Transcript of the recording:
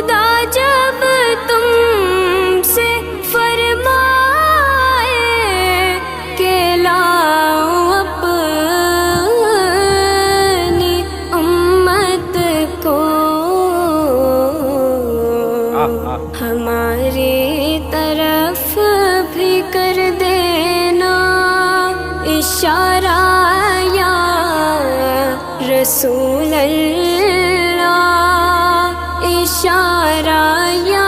خدا جب تم سے فرمائے کہ لاؤ اپنی امت کو، ہماری طرف بھی کر دینا اشارہ یا رسول اللہ، اشارہ یا